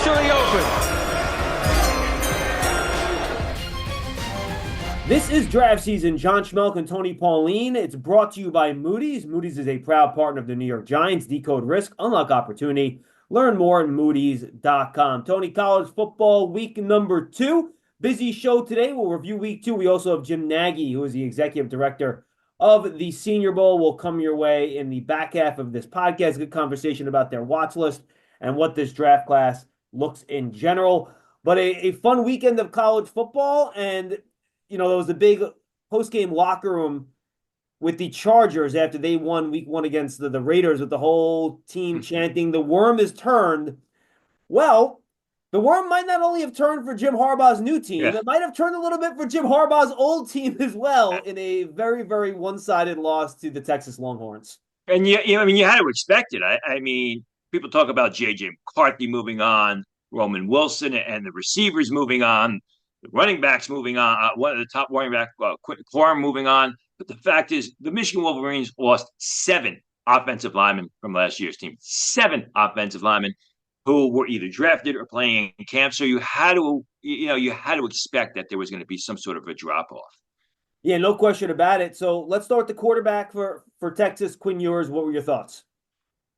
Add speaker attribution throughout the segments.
Speaker 1: officially open.
Speaker 2: This is draft season. John Schmeelk and Tony Pauline. It's brought to you by Moody's. Moody's is a proud partner of the New York Giants. Decode risk, unlock opportunity. Learn more at Moody's.com. Tony, college football week number 2. Busy show today. We'll review week 2. We also have Jim Nagy, who is the executive director of the Senior Bowl, will come your way in the back half of this podcast. Good conversation about their watch list and what this draft class looks in general. But a fun weekend of college football, and there was a big post-game locker room with the Chargers after they won week 1 against the Raiders, with the whole team chanting, "The worm is turned." Well, the worm might not only have turned for Jim Harbaugh's new team, it might have turned a little bit for Jim Harbaugh's old team as well, in a very, very one-sided loss to the Texas Longhorns.
Speaker 3: And you had to expect it. I mean, people talk about J.J. McCarthy moving on, Roman Wilson and the receivers moving on, the running backs moving on, one of the top running back, Quentin Corum, moving on. But the fact is, the Michigan Wolverines lost 7 offensive linemen from last year's team. 7 offensive linemen who were either drafted or playing in camp. So you had to expect that there was going to be some sort of a drop off.
Speaker 2: Yeah, no question about it. So let's start with the quarterback for Texas, Quinn Ewers. What were your thoughts?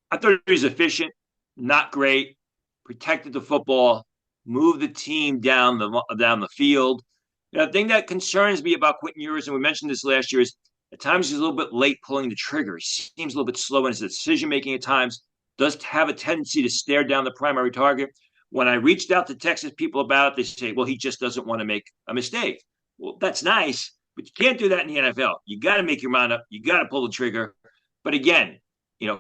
Speaker 3: I thought he was efficient, not great, protected the football, moved the team down the field. The thing that concerns me about Quentin Ewers, and we mentioned this last year, is at times he's a little bit late pulling the trigger. He seems a little bit slow in his decision-making at times, does have a tendency to stare down the primary target. When I reached out to Texas people about it, they say, well, he just doesn't want to make a mistake. Well, that's nice, but you can't do that in the NFL. You got to make your mind up. You got to pull the trigger. But again,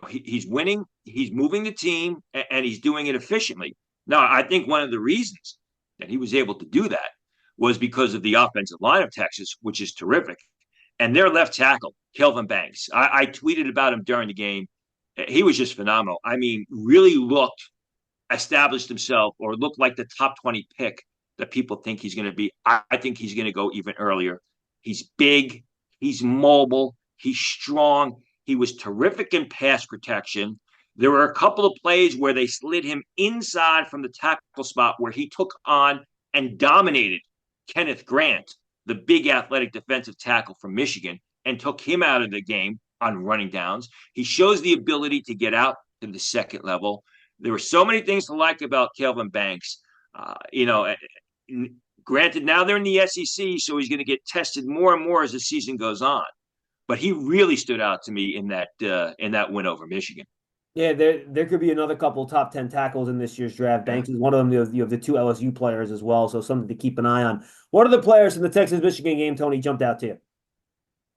Speaker 3: he's winning, he's moving the team, and he's doing it efficiently. Now, I think one of the reasons that he was able to do that was because of the offensive line of Texas, which is terrific. And their left tackle, Kelvin Banks, I tweeted about him during the game. He was just phenomenal. I mean, really established himself, or looked like the top 20 pick that people think he's going to be. I think he's going to go even earlier. He's big. He's mobile. He's strong. He was terrific in pass protection. There were a couple of plays where they slid him inside from the tackle spot where he took on and dominated Kenneth Grant, the big athletic defensive tackle from Michigan, and took him out of the game on running downs. He shows the ability to get out to the second level. There were so many things to like about Kelvin Banks. Granted, now they're in the SEC, so he's going to get tested more and more as the season goes on. But he really stood out to me in that win over Michigan.
Speaker 2: Yeah, there could be another couple top 10 tackles in this year's draft. Banks is one of them. You have the 2 LSU players as well, so something to keep an eye on. What are the players from the Texas-Michigan game, Tony, jumped out to you?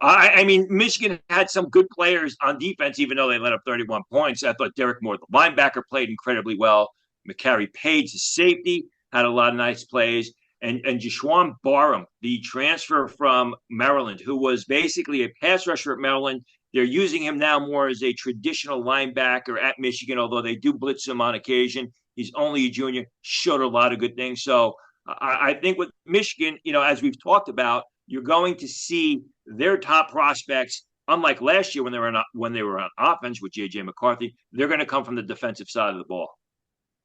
Speaker 3: I mean, Michigan had some good players on defense, even though they let up 31 points. I thought Derek Moore, the linebacker, played incredibly well. McCary Page, the safety, had a lot of nice plays. And Jashwan Barham, the transfer from Maryland, who was basically a pass rusher at Maryland. They're using him now more as a traditional linebacker at Michigan, although they do blitz him on occasion. He's only a junior, showed a lot of good things. So I think with Michigan, as we've talked about, you're going to see their top prospects, unlike last year when they were on offense with J.J. McCarthy, they're going to come from the defensive side of the ball.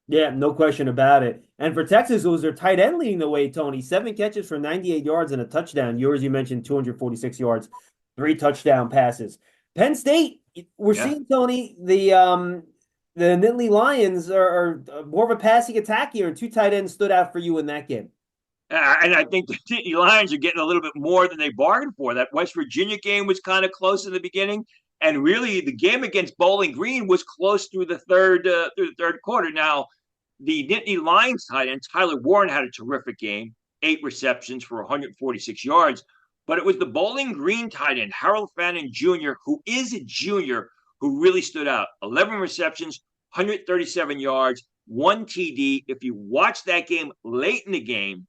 Speaker 2: Yeah, no question about it. And for Texas, it was their tight end leading the way, Tony. 7 catches for 98 yards and a touchdown. Yours, you mentioned 246 yards, 3 touchdown passes. Penn State, we're seeing, Tony, the Nittany Lions are more of a passing attack here, and 2 tight ends stood out for you in that game.
Speaker 3: And I think the Nittany Lions are getting a little bit more than they bargained for. That West Virginia game was kind of close in the beginning, and really the game against Bowling Green was close through the third quarter. Now, the Nittany Lions tight end, Tyler Warren, had a terrific game, 8 receptions for 146 yards. But it was the Bowling Green tight end, Harold Fannin Jr., who is a junior, who really stood out. 11 receptions, 137 yards, 1 TD. If you watch that game late in the game,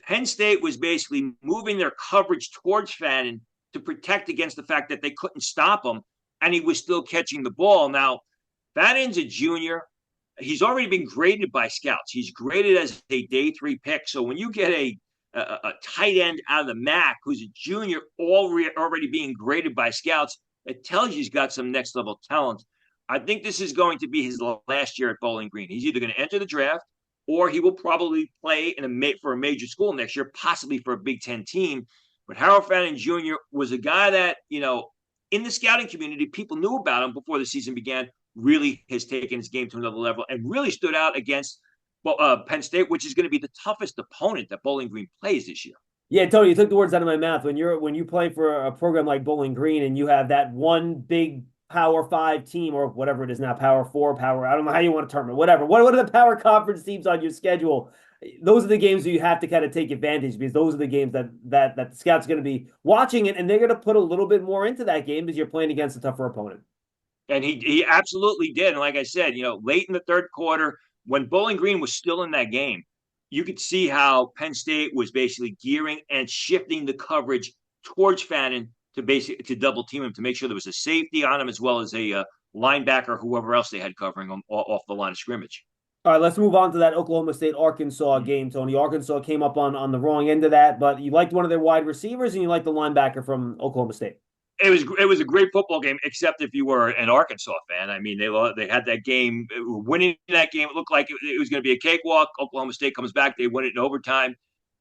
Speaker 3: Penn State was basically moving their coverage towards Fannin to protect against the fact that they couldn't stop him, and he was still catching the ball. Now, Fannin's a junior. He's already been graded by scouts. He's graded as a day 3 pick. So when you get a tight end out of the MAC who's a junior already being graded by scouts, it tells you he's got some next level talent. I think this is going to be his last year at Bowling Green. He's either going to enter the draft or he will probably play for a major school next year, possibly for a Big Ten team. But Harold Fannin Jr. was a guy that, in the scouting community, people knew about him before the season began, really has taken his game to another level and really stood out against Penn State, which is going to be the toughest opponent that Bowling Green plays this year.
Speaker 2: Yeah, Tony, you took the words out of my mouth. When you play for a program like Bowling Green and you have that one big Power Five team or whatever it is now, Power Four, Power, I don't know how you want to term it, whatever. What are the Power Conference teams on your schedule? Those are the games that you have to kind of take advantage because those are the games that the scouts going to be watching it, and they're going to put a little bit more into that game because you're playing against a tougher opponent.
Speaker 3: And he absolutely did. And like I said, late in the third quarter, when Bowling Green was still in that game, you could see how Penn State was basically gearing and shifting the coverage towards Fannin to double team him to make sure there was a safety on him as well as a linebacker, whoever else they had covering him off the line of scrimmage.
Speaker 2: All right, let's move on to that Oklahoma State Arkansas game, Tony. Arkansas came up on the wrong end of that, but you liked one of their wide receivers and you liked the linebacker from Oklahoma State.
Speaker 3: It was a great football game, except if you were an Arkansas fan. I mean, they had that game, winning that game. It looked like it was going to be a cakewalk. Oklahoma State comes back, they win it in overtime.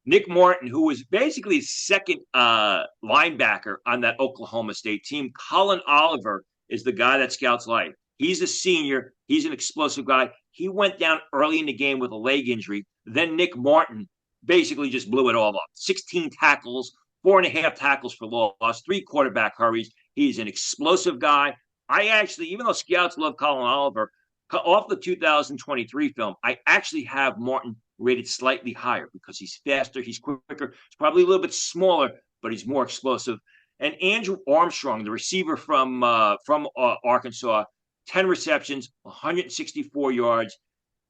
Speaker 3: Nick Morton, who was basically second linebacker on that Oklahoma State team, Colin Oliver is the guy that scouts like. He's a senior. He's an explosive guy. He went down early in the game with a leg injury. Then Nick Martin basically just blew it all up. 16 tackles, 4.5 tackles for loss, 3 quarterback hurries. He's an explosive guy. I actually, even though scouts love Colin Oliver, off the 2023 film, I actually have Martin rated slightly higher because he's faster, he's quicker, he's probably a little bit smaller, but he's more explosive. And Andrew Armstrong, the receiver from Arkansas, 10 receptions, 164 yards,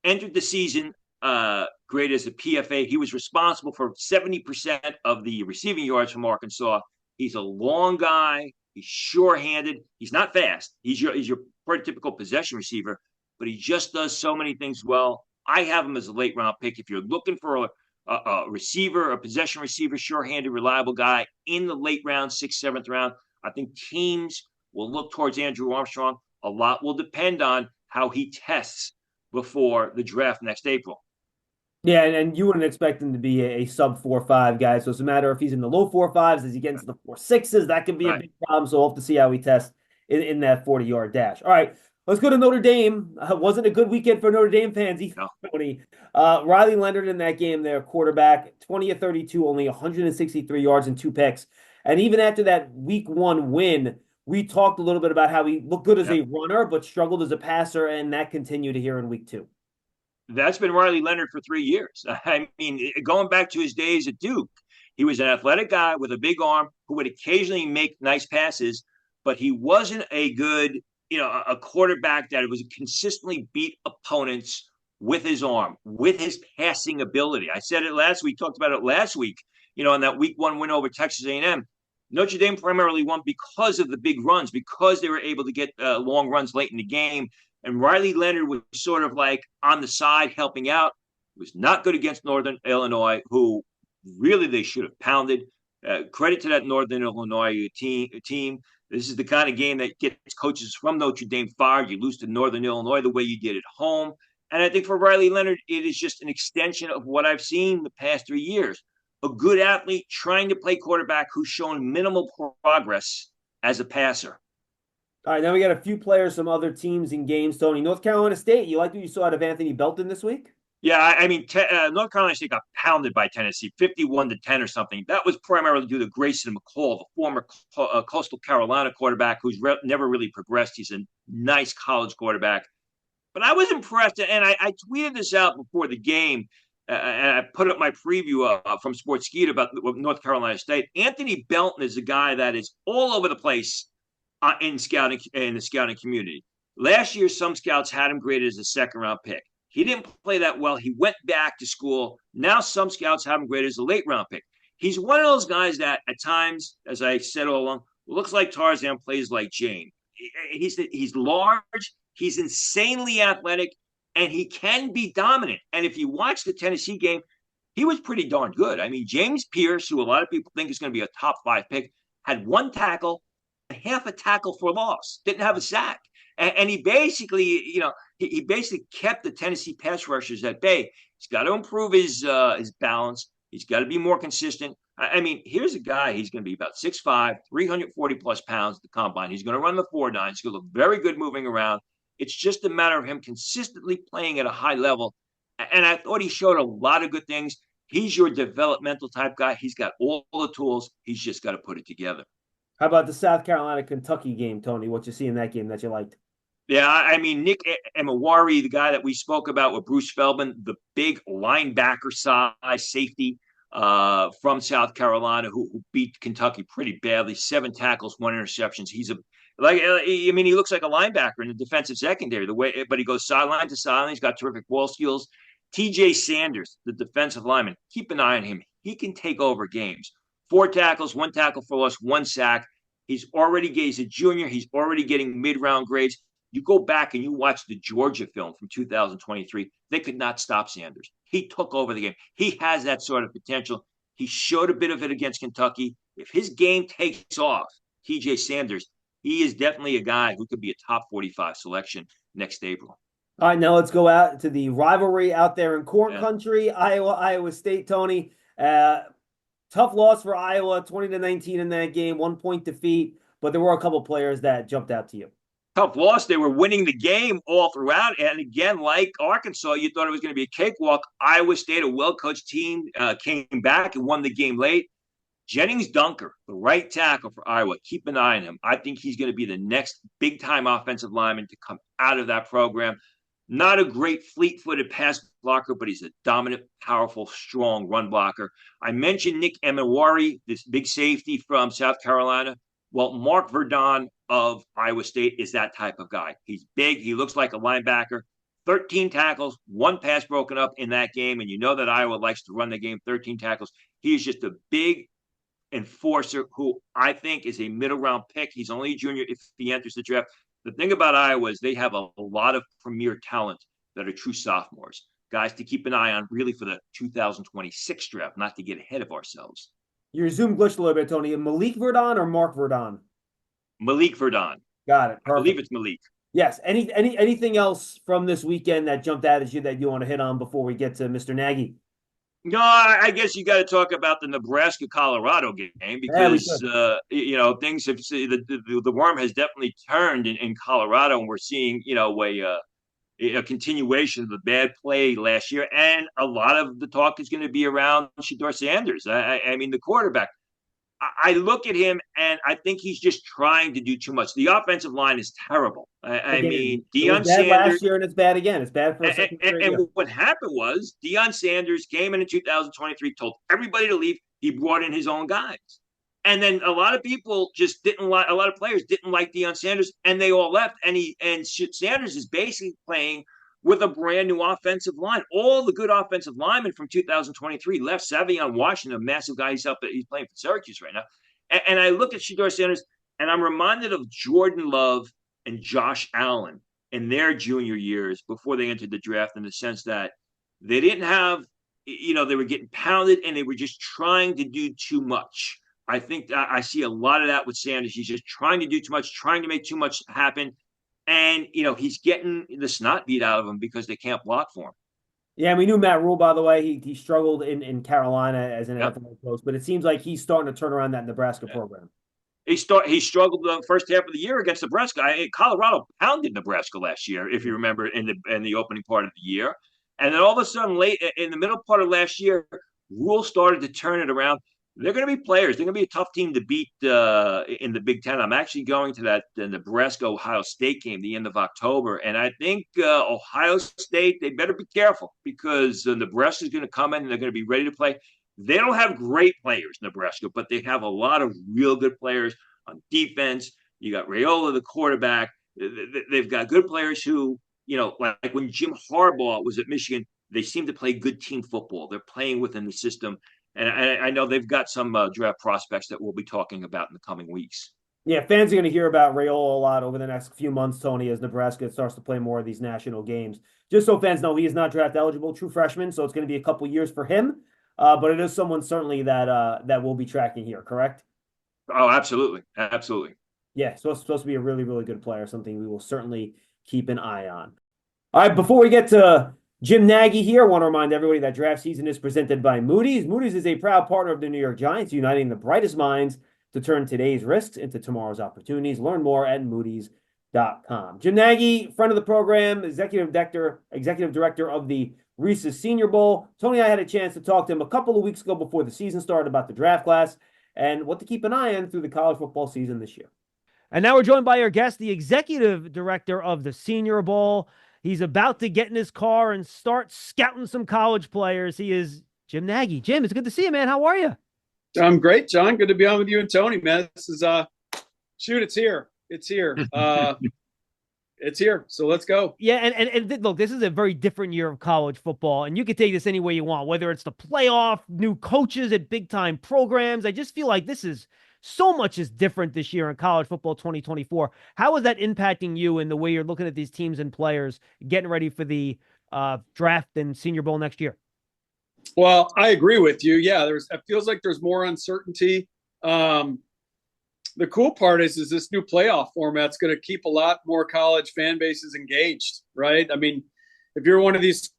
Speaker 3: entered the season graded as a PFA. He was responsible for 70% of the receiving yards from Arkansas. He's a long guy. He's sure-handed. He's not fast. He's your prototypical possession receiver, but he just does so many things well. I have him as a late-round pick. If you're looking for a receiver, a possession receiver, sure-handed, reliable guy in the late round, 6th, 7th round, I think teams will look towards Andrew Armstrong. A lot will depend on how he tests before the draft next April.
Speaker 2: Yeah, and you wouldn't expect him to be a sub 4.5 guy. So it's a matter if he's in the low 4.5s, as he gets into the 4.6s, that could be a big problem. So we'll have to see how he tests in that 40-yard dash. All right, let's go to Notre Dame. Wasn't a good weekend for Notre Dame fans either. No. Riley Leonard in that game, their quarterback, 20 of 32, only 163 yards and 2 picks. And even after that week 1 win, we talked a little bit about how he looked good as a runner, but struggled as a passer, and that continued here in week 2.
Speaker 3: That's been Riley Leonard for 3 years. I mean, going back to his days at Duke, he was an athletic guy with a big arm who would occasionally make nice passes, but he wasn't a good, a quarterback that was consistently beat opponents with his arm, with his passing ability. I said it last week, talked about it last week, in that week 1 win over Texas A&M. Notre Dame primarily won because of the big runs, because they were able to get long runs late in the game. And Riley Leonard was sort of like on the side helping out. He was not good against Northern Illinois, who really they should have pounded. Credit to that Northern Illinois team. This is the kind of game that gets coaches from Notre Dame fired. You lose to Northern Illinois the way you did at home. And I think for Riley Leonard, it is just an extension of what I've seen the past 3 years. A good athlete trying to play quarterback who's shown minimal progress as a passer.
Speaker 2: All right, now we got a few players, some other teams and games. Tony, North Carolina State, you like what you saw out of Anthony Belton this week?
Speaker 3: Yeah, I mean, North Carolina State got pounded by Tennessee, 51-10 or something. That was primarily due to Grayson McCall, the former Coastal Carolina quarterback who's never really progressed. He's a nice college quarterback. But I was impressed, and I tweeted this out before the game, and I put up my preview from Sportskeeda about North Carolina State. Anthony Belton is a guy that is all over the place in the scouting community. Last year, some scouts had him graded as a 2nd-round pick. He didn't play that well. He went back to school. Now some scouts have him graded as a late-round pick. He's one of those guys that at times, as I said all along, looks like Tarzan, plays like Jane. He's large. He's insanely athletic, and he can be dominant. And if you watch the Tennessee game, he was pretty darn good. I mean, James Pierce, who a lot of people think is going to be a top 5 pick, had 1 tackle, half a tackle for loss, didn't have a sack. And he basically, he basically kept the Tennessee pass rushers at bay. He's got to improve his balance. He's got to be more consistent. I mean, here's a guy. He's going to be about 6'5", 340 plus pounds at the combine. He's going to run the 4.9. He's going to look very good moving around. It's just a matter of him consistently playing at a high level. And I thought he showed a lot of good things. He's your developmental type guy. He's got all the tools. He's just got to put it together.
Speaker 2: How about the South Carolina Kentucky game, Tony? What you see in that game that you liked?
Speaker 3: Yeah, I mean, Nick Emawari, the guy that we spoke about with Bruce Feldman, the big linebacker size safety from South Carolina who beat Kentucky pretty badly. 7 tackles, 1 interceptions. He's I mean, he looks like a linebacker in the defensive secondary. But he goes sideline to sideline. He's got terrific ball skills. T.J. Sanders, the defensive lineman, keep an eye on him. He can take over games. 4 tackles, 1 tackle for loss, 1 sack. He's a junior. He's already getting mid-round grades. You go back and you watch the Georgia film from 2023, they could not stop Sanders. He took over the game. He has that sort of potential. He showed a bit of it against Kentucky. If his game takes off, TJ Sanders, he is definitely a guy who could be a top 45 selection next April.
Speaker 2: All right, now let's go out to the rivalry out there in corn country, Iowa State, Tony. Tough loss for Iowa, 20-19 in that game, 1-point defeat, but there were a couple players that jumped out to you.
Speaker 3: Tough loss. They were winning the game all throughout. And again, like Arkansas, you thought it was going to be a cakewalk. Iowa State, a well-coached team, came back and won the game late. Jennings Dunker, the right tackle for Iowa, keep an eye on him. I think he's going to be the next big-time offensive lineman to come out of that program. Not a great fleet-footed pass blocker, but he's a dominant, powerful, strong run blocker. I mentioned Nick Emawari, this big safety from South Carolina. Well, Mark Verdon of Iowa State is that type of guy. He's big. He looks like a linebacker. 13 tackles, 1 pass broken up in that game. And you know that Iowa likes to run the game, 13 tackles. He is just a big enforcer who I think is a middle round pick. He's only a junior if he enters the draft. The thing about Iowa is they have a lot of premier talent that are true sophomores, guys to keep an eye on really for the 2026 draft, not to get ahead of ourselves.
Speaker 2: Your Zoom glitched a little bit, Tony. Malik Verdon or Mark Verdon?
Speaker 3: Malik Verdon.
Speaker 2: Got it. Perfect.
Speaker 3: I believe it's Malik.
Speaker 2: Yes. Anything else from this weekend that jumped out at you that you want to hit on before we get to Mr. Nagy?
Speaker 3: No, I guess you got to talk about the Nebraska-Colorado game because things have the worm has definitely turned in Colorado, and we're seeing a continuation of the bad play last year, and a lot of the talk is going to be around Shedeur Sanders. I mean, the quarterback. I look at him and I think he's just trying to do too much. The offensive line is terrible. I mean, Deion Sanders
Speaker 2: last year and it's bad again. It's bad for a second year.
Speaker 3: And what happened was Deion Sanders came in 2023, told everybody to leave. He brought in his own guys. And then a lot of people just didn't like, a lot of players didn't like Deion Sanders, and they all left. And Sanders is basically playing with a brand new offensive line. All the good offensive linemen from 2023 left. Savion Washington, a massive guy, he's playing for Syracuse right now. And I look at Shedeur Sanders, and I'm reminded of Jordan Love and Josh Allen in their junior years before they entered the draft, in the sense that they didn't have, they were getting pounded and they were just trying to do too much. I think I see a lot of that with Sanders. He's just trying to do too much, trying to make too much happen. And, he's getting the snot beat out of him because they can't block for him.
Speaker 2: Yeah, we knew Matt Rule, by the way. He struggled in Carolina as an NFL coach, but it seems like he's starting to turn around that Nebraska program.
Speaker 3: He struggled the first half of the year against Nebraska. Colorado pounded Nebraska last year, if you remember, in the opening part of the year. And then all of a sudden, late in the middle part of last year, Rule started to turn it around. They're going to be players. They're going to be a tough team to beat in the Big Ten. I'm actually going to that Nebraska-Ohio State game the end of October. And I think Ohio State, they better be careful because Nebraska is going to come in and they're going to be ready to play. They don't have great players, Nebraska, but they have a lot of real good players on defense. You got Raiola, the quarterback. They've got good players who, like when Jim Harbaugh was at Michigan, they seem to play good team football. They're playing within the system. And I know they've got some draft prospects that we'll be talking about in the coming weeks.
Speaker 2: Yeah, fans are going to hear about Raiola a lot over the next few months, Tony, as Nebraska starts to play more of these national games. Just so fans know, he is not draft eligible, true freshman, so it's going to be a couple years for him. But it is someone certainly that we'll be tracking here, correct?
Speaker 3: Oh, absolutely. Absolutely.
Speaker 2: Yeah, supposed to be a really, really good player, something we will certainly keep an eye on. All right, before we get to Jim Nagy here, I want to remind everybody that draft season is presented by Moody's. Moody's is a proud partner of the New York Giants, uniting the brightest minds to turn today's risks into tomorrow's opportunities. Learn more at Moody's.com. Jim Nagy, friend of the program, executive director of the Reese's Senior Bowl. Tony and I had a chance to talk to him a couple of weeks ago before the season started about the draft class and what to keep an eye on through the college football season this year. And now we're joined by our guest, the executive director of the Senior Bowl. He's about to get in his car and start scouting some college players. He is Jim Nagy. Jim, it's good to see you, man. How are you?
Speaker 1: I'm great, John. Good to be on with you and Tony, man. This is it's here. It's here. It's here. So let's go.
Speaker 2: Yeah, and look, this is a very different year of college football, and you can take this any way you want, whether it's the playoff, new coaches at big-time programs. I just feel like so much is different this year in college football 2024. How is that impacting you in the way you're looking at these teams and players getting ready for the draft and Senior Bowl next year?
Speaker 1: Well, I agree with you. Yeah, it feels like there's more uncertainty. The cool part is this new playoff format's going to keep a lot more college fan bases engaged, right? I mean, if you're one of these,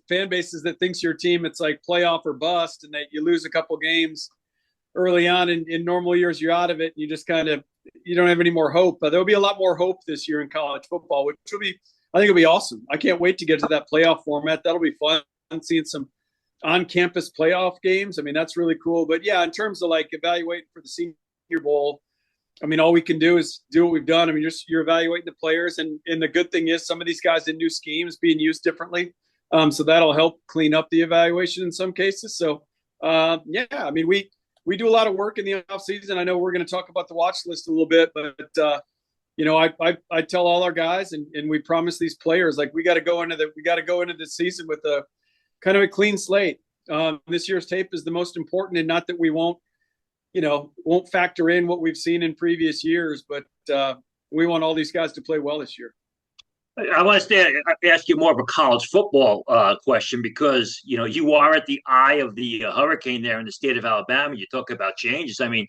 Speaker 1: fan bases that thinks your team, it's like playoff or bust, and that you lose a couple games early on in normal years, you're out of it. You just you don't have any more hope. But there'll be a lot more hope this year in college football, which I think it'll be awesome. I can't wait to get to that playoff format. That'll be fun, seeing some on-campus playoff games. I mean, that's really cool. But yeah, in terms of like evaluating for the Senior Bowl, I mean, all we can do is do what we've done. I mean, you're evaluating the players, and the good thing is some of these guys in new schemes being used differently. So that'll help clean up the evaluation in some cases. So yeah, I mean, we do a lot of work in the off season. I know we're going to talk about the watch list a little bit, but I tell all our guys, and we promise these players, like we got to go into the season with a kind of a clean slate. This year's tape is the most important, and not that we won't factor in what we've seen in previous years, but we want all these guys to play well this year.
Speaker 3: I want to ask you more of a college football question, because, you are at the eye of the hurricane there in the state of Alabama. You talk about changes. I mean,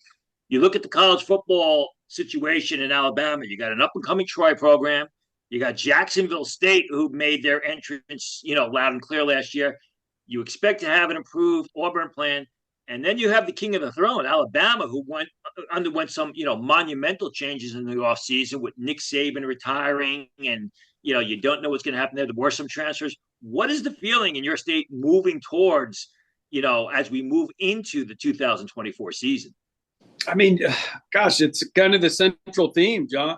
Speaker 3: you look at the college football situation in Alabama, you got an up-and-coming Troy program. You got Jacksonville State, who made their entrance, loud and clear last year. You expect to have an improved Auburn plan. And then you have the king of the throne, Alabama, who underwent some, monumental changes in the offseason with Nick Saban retiring, and, you don't know what's going to happen there. There were some transfers. What is the feeling in your state moving towards, as we move into the 2024 season?
Speaker 1: I mean, gosh, it's kind of the central theme, John,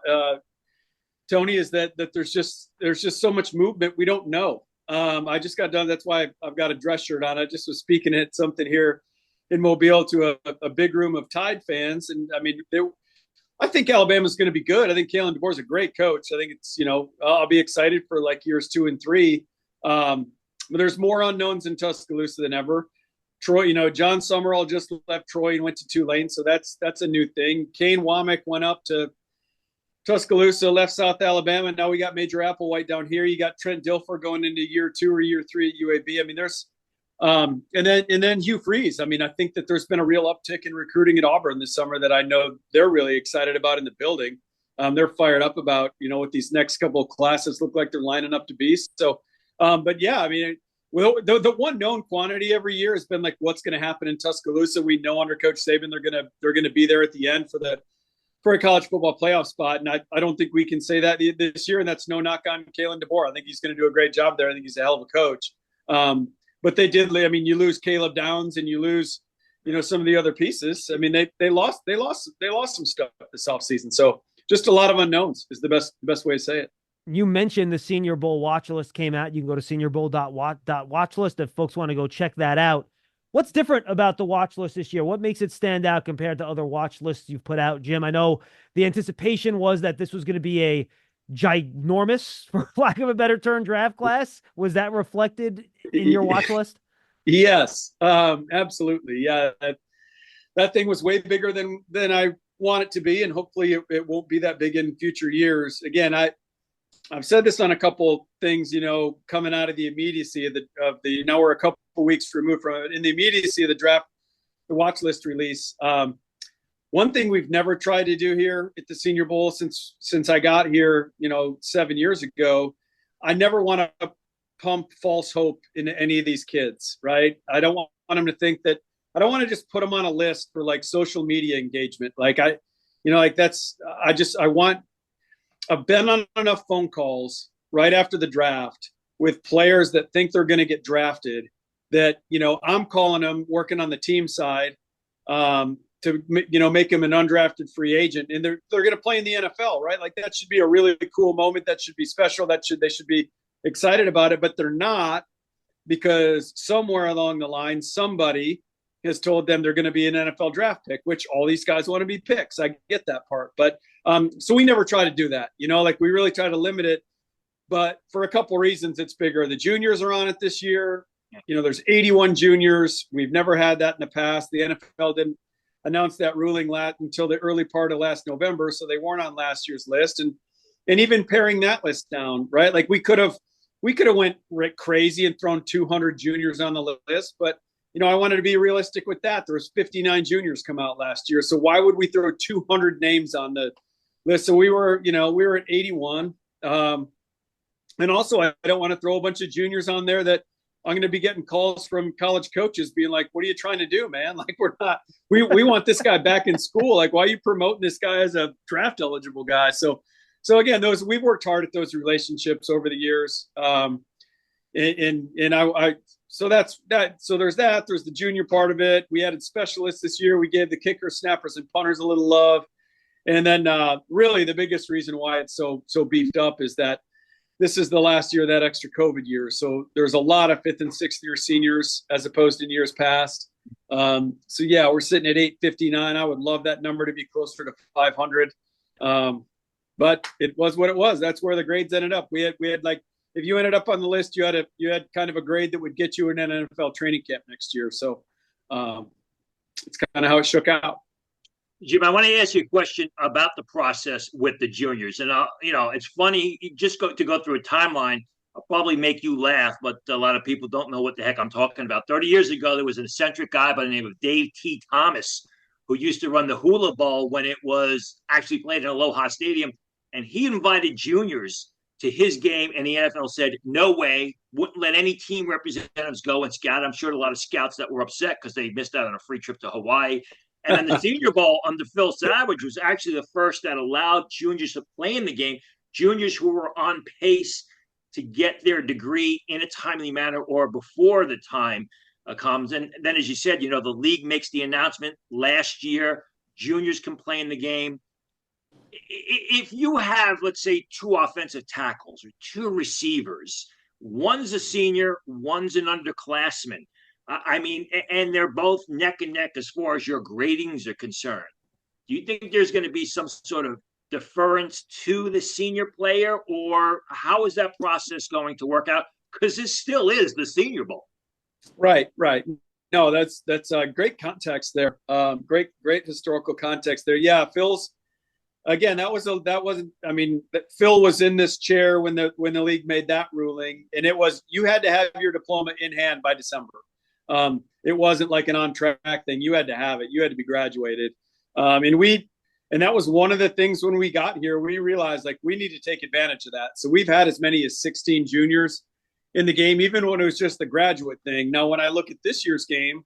Speaker 1: Tony, is that there's just so much movement we don't know. I just got done. That's why I've got a dress shirt on. I just was speaking at something here in Mobile to a big room of Tide fans. And I mean, I think Alabama's going to be good. I think Kalen DeBoer is a great coach. I think it's, I'll be excited for like years 2 and 3. But there's more unknowns in Tuscaloosa than ever. Troy, John Summerall just left Troy and went to Tulane. So that's a new thing. Kane Womack went up to Tuscaloosa, left South Alabama. Now we got Major Applewhite down here. You got Trent Dilfer going into year 2 or year 3 at UAB. I mean, there's, and then Hugh Freeze. I mean, I think that there's been a real uptick in recruiting at Auburn this summer that I know they're really excited about in the building. They're fired up about, what these next couple of classes look like they're lining up to be. So, but yeah, I mean, well, the one known quantity every year has been like what's going to happen in Tuscaloosa. We know under Coach Saban they're gonna be there at the end for a college football playoff spot, and I don't think we can say that this year. And that's no knock on Kalen DeBoer. I think he's going to do a great job there. I think he's a hell of a coach. But they did. I mean, you lose Caleb Downs and you lose, some of the other pieces. I mean, they lost some stuff this offseason. So just a lot of unknowns is the best way to say it.
Speaker 2: You mentioned the Senior Bowl watch list came out. You can go to seniorbowl.watchlist if folks want to go check that out. What's different about the watch list this year? What makes it stand out compared to other watch lists you've put out, Jim? I know the anticipation was that this was going to be a ginormous, for lack of a better term, draft class. Was that reflected in your watch list?
Speaker 1: Yes, absolutely. Yeah, that thing was way bigger than I want it to be, and hopefully it won't be that big in future years. Again, I've said this on a couple things, coming out of the immediacy of the now we're a couple weeks removed from it. In the immediacy of the draft, the watch list release, one thing we've never tried to do here at the Senior Bowl since I got here, 7 years ago, I never want to pump false hope into any of these kids, right? I don't want them to think that. I don't want to just put them on a list for like social media engagement. Like I've been on enough phone calls right after the draft with players that think they're going to get drafted that, I'm calling them, working on the team side, to, make them an undrafted free agent, and they're going to play in the NFL, right? Like that should be a really cool moment. That should be special. They should be excited about it, but they're not, because somewhere along the line, somebody has told them they're going to be an NFL draft pick, which all these guys want to be picks. I get that part, but so we never try to do that. Like we really try to limit it, but for a couple reasons, it's bigger. The juniors are on it this year. There's 81 juniors. We've never had that in the past. The NFL didn't announce that ruling until the early part of last November, so they weren't on last year's list. And even paring that list down, right? Like we could have went crazy and thrown 200 juniors on the list, but I wanted to be realistic with that. There was 59 juniors come out last year, so why would we throw 200 names on the list? So we were at 81. And also, I don't want to throw a bunch of juniors on there that I'm going to be getting calls from college coaches being like, what are you trying to do, man? Like, we want this guy back in school. Like, why are you promoting this guy as a draft eligible guy? So again, we've worked hard at those relationships over the years. So that's that. So there's that. There's the junior part of it. We added specialists this year. We gave the kickers, snappers, and punters a little love. And then really the biggest reason why it's so beefed up is that this is the last year of that extra COVID year. So there's a lot of 5th and 6th year seniors as opposed to in years past. So yeah, we're sitting at 859. I would love that number to be closer to 500. But it was what it was. That's where the grades ended up. We had like, if you ended up on the list, you had kind of a grade that would get you in an NFL training camp next year. So it's kind of how it shook out.
Speaker 3: Jim, I want to ask you a question about the process with the juniors. And, it's funny, just go through a timeline. I'll probably make you laugh, but a lot of people don't know what the heck I'm talking about. 30 years ago, there was an eccentric guy by the name of Dave T. Thomas who used to run the Hula Bowl when it was actually played in Aloha Stadium. And he invited juniors to his game, and the NFL said, no way, wouldn't let any team representatives go and scout. I'm sure a lot of scouts that were upset because they missed out on a free trip to Hawaii. And then the Senior Bowl under Phil Savage was actually the first that allowed juniors to play in the game, juniors who were on pace to get their degree in a timely manner or before the time comes. And then, as you said, the league makes the announcement last year, juniors can play in the game. If you have, let's say, 2 offensive tackles or 2 receivers, one's a senior, one's an underclassman, and they're both neck and neck as far as your gradings are concerned, do you think there's going to be some sort of deference to the senior player, or how is that process going to work out? Because this still is the Senior Bowl. Right.
Speaker 1: No, that's great context there. Great historical context there. Yeah, Phil's. Again, Phil was in this chair when the league made that ruling, and it was, you had to have your diploma in hand by December. It wasn't like an on track thing. You had to have it. You had to be graduated. And that was one of the things when we got here, we realized like we need to take advantage of that. So we've had as many as 16 juniors in the game, even when it was just the graduate thing. Now, when I look at this year's game,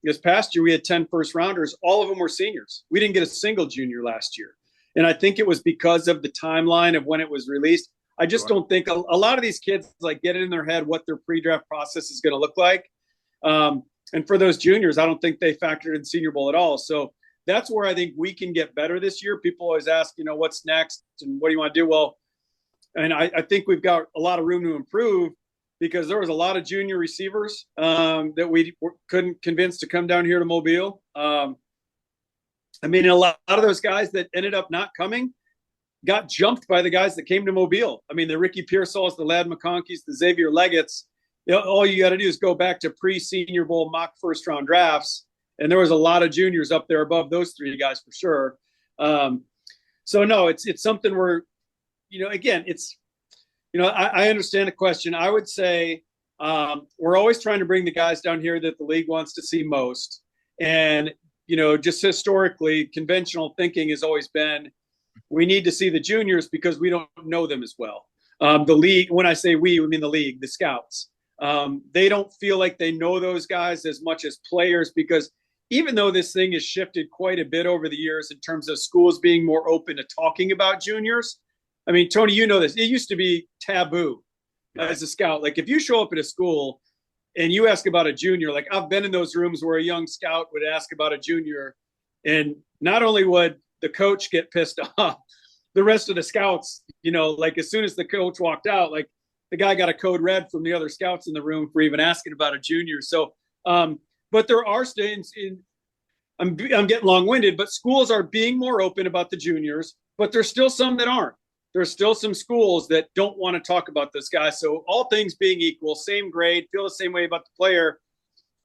Speaker 1: this past year, we had 10 first rounders. All of them were seniors. We didn't get a single junior last year. And I think it was because of the timeline of when it was released. I just don't think a lot of these kids like get it in their head what their pre-draft process is going to look like. And for those juniors, I don't think they factored in Senior Bowl at all. So that's where I think we can get better this year. People always ask, what's next and what do you want to do? Well, and I think we've got a lot of room to improve, because there was a lot of junior receivers that we couldn't convince to come down here to Mobile. A lot of those guys that ended up not coming got jumped by the guys that came to Mobile. The Ricky Pearsalls, the Ladd McConkeys, the Xavier Leggett's. All you got to do is go back to pre-Senior Bowl mock first-round drafts, and there was a lot of juniors up there above those 3 guys for sure. So, no, it's something where, again, it's – I understand the question. I would say we're always trying to bring the guys down here that the league wants to see most. And just historically, conventional thinking has always been we need to see the juniors because we don't know them as well. The league, when I say we mean the league, the scouts. They don't feel like they know those guys as much as players, because even though this thing has shifted quite a bit over the years in terms of schools being more open to talking about juniors. I mean, Tony, you know this. It used to be taboo as a scout. Like if you show up at a school and you ask about a junior, like I've been in those rooms where a young scout would ask about a junior, and not only would the coach get pissed off, the rest of the scouts, like as soon as the coach walked out, like the guy got a code red from the other scouts in the room for even asking about a junior. So, but there are students I'm getting long-winded, but schools are being more open about the juniors, but there's still some that aren't. There's still some schools that don't want to talk about this guy. So all things being equal, same grade, feel the same way about the player,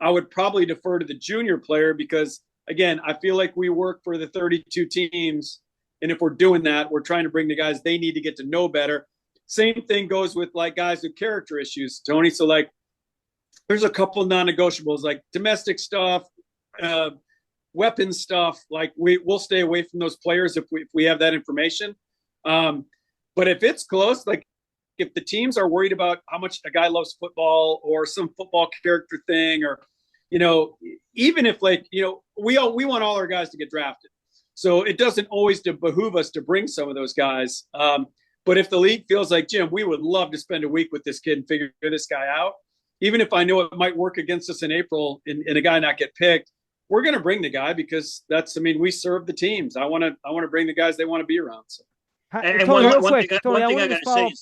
Speaker 1: I would probably defer to the junior player because, again, I feel like we work for the 32 teams. And if we're doing that, we're trying to bring the guys they need to get to know better. Same thing goes with like guys with character issues, Tony. So like there's a couple non-negotiables, like domestic stuff, weapons stuff. Like we'll stay away from those players if we have that information. But if it's close, like if the teams are worried about how much a guy loves football or some football character thing, or, even if like, we want all our guys to get drafted. So it doesn't always behoove us to bring some of those guys. But if the league feels like, Jim, we would love to spend a week with this kid and figure this guy out, even if I know it might work against us in April and a guy not get picked, we're going to bring the guy because we serve the teams. I want to bring the guys they want to be around. So.
Speaker 2: And Tony, real quick, Tony, I want to follow up.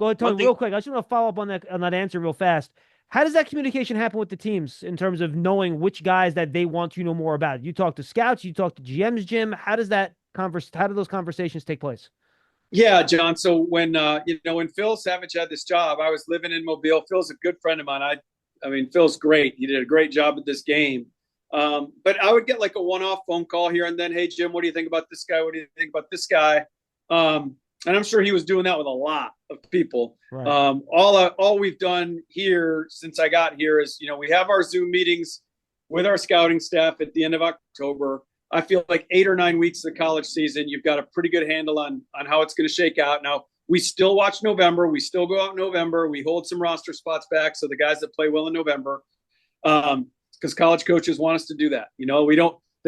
Speaker 2: Go ahead, Tony, real quick. I just want to follow up on that answer real fast. How does that communication happen with the teams in terms of knowing which guys that they want to know more about? You talk to scouts, you talk to GMs, Jim. How do those conversations take place?
Speaker 1: Yeah, John. So when Phil Savage had this job, I was living in Mobile. Phil's a good friend of mine. I mean, Phil's great. He did a great job at this game. But I would get like a one-off phone call here and then. Hey, Jim, what do you think about this guy? What do you think about this guy? And I'm sure he was doing that with a lot of people. Right. All we've done here since I got here is, we have our Zoom meetings with our scouting staff at the end of October. I feel like 8 or 9 weeks of the college season, you've got a pretty good handle on how it's going to shake out. Now, we still watch November. We still go out in November. We hold some roster spots back. So the guys that play well in November, because college coaches want us to do that. They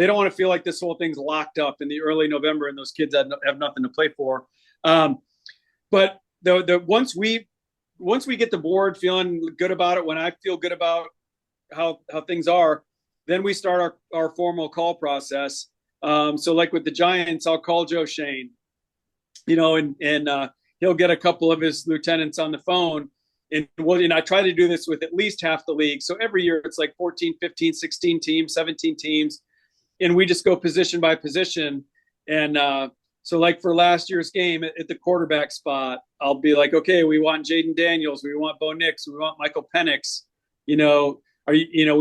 Speaker 1: don't want to feel like this whole thing's locked up in the early November and those kids have nothing to play for. But once we get the board feeling good about it, when I feel good about how things are, then we start our formal call process. So like with the Giants, I'll call Joe Shane, and he'll get a couple of his lieutenants on the phone. And I try to do this with at least half the league. So every year it's like 14, 15, 16 teams, 17 teams. And we just go position by position. And so like for last year's game at the quarterback spot, I'll be like, okay, we want Jaden Daniels. We want Bo Nix. We want Michael Penix. We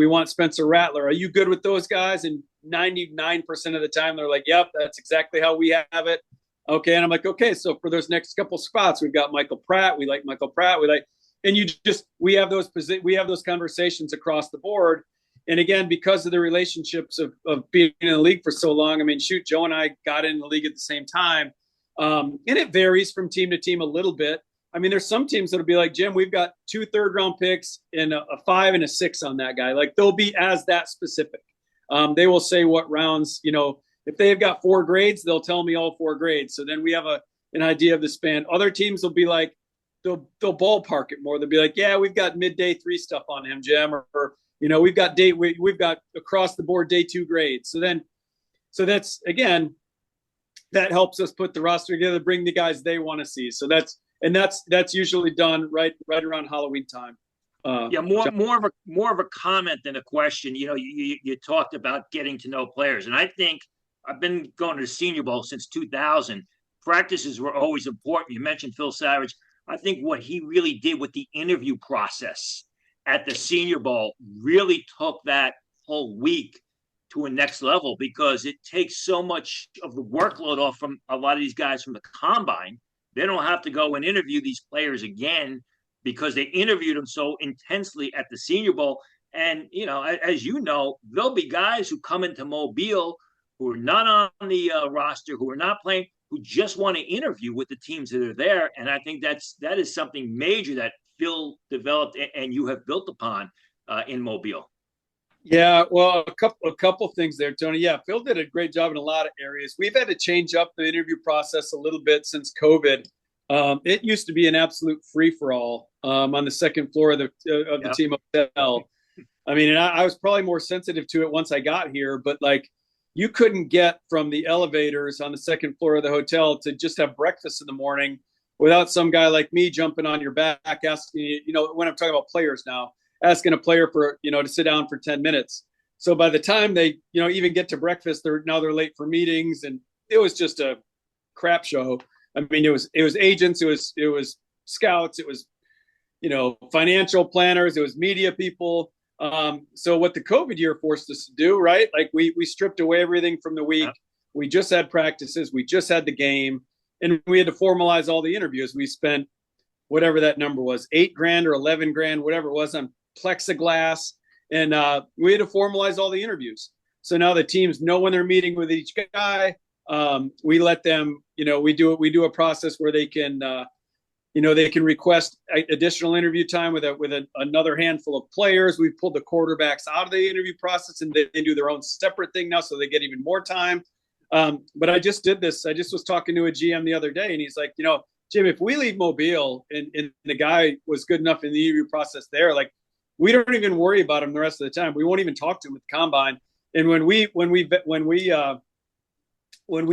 Speaker 1: want Spencer Rattler. Are you good with those guys? And 99% of the time they're like, yep, that's exactly how we have it. Okay. And I'm like, okay, so for those next couple spots, we've got Michael Pratt. We like Michael Pratt. And we have those conversations across the board. And again, because of the relationships of being in the league for so long, I mean, shoot, Joe and I got in the league at the same time. And it varies from team to team a little bit. I mean, there's some teams that'll be like, Jim, we've got 2 third-round picks and a 5 and a 6 on that guy. Like they'll be as that specific. They will say what rounds, if they've got 4 grades, they'll tell me all 4 grades. So then we have an idea of the span. Other teams will be like, they'll ballpark it more. They'll be like, yeah, we've got midday 3 stuff on him, Jim, or we've got across the board day 2 grades. So that's, again, that helps us put the roster together, bring the guys they want to see. So that's usually done right around Halloween time.
Speaker 3: More of a comment than a question. You talked about getting to know players, and I think I've been going to the Senior Bowl since 2000. Practices were always important. You mentioned Phil Savage. I think what he really did with the interview process at the Senior Bowl really took that whole week to a next level, because it takes so much of the workload off from a lot of these guys from the combine. They don't have to go and interview these players again because they interviewed them so intensely at the Senior Bowl. And, as you know, there'll be guys who come into Mobile who are not on the roster, who are not playing, who just want to interview with the teams that are there. And I think that is something major that Phil developed and you have built upon in Mobile.
Speaker 1: Yeah, well, a couple things there, Tony. Yeah, Phil did a great job in a lot of areas. We've had to change up the interview process a little bit since COVID. It used to be an absolute free for all on the second floor of the team hotel. I mean, and I was probably more sensitive to it once I got here, but like you couldn't get from the elevators on the second floor of the hotel to just have breakfast in the morning without some guy like me jumping on your back asking you, when I'm talking about players now, asking a player for, to sit down for 10 minutes. So by the time they, even get to breakfast, they're late for meetings. And it was just a crap show. I mean, it was agents, it was scouts, it was, financial planners, it was media people. So what the COVID year forced us to do, right? Like we stripped away everything from the week. We just had practices. We just had the game, and we had to formalize all the interviews. We spent whatever that number was, $8,000 or $11,000, whatever it was, on plexiglass, and we had to formalize all the interviews. So now the teams know when they're meeting with each guy. We let them, we do a process where they can, they can request additional interview time with another handful of players. We've pulled the quarterbacks out of the interview process, and they do their own separate thing now, so they get even more time. But I just did this. I just was talking to a GM the other day, and he's like, Jim, if we leave Mobile and the guy was good enough in the interview process there, like we don't even worry about him the rest of the time. We won't even talk to him at the combine. And when we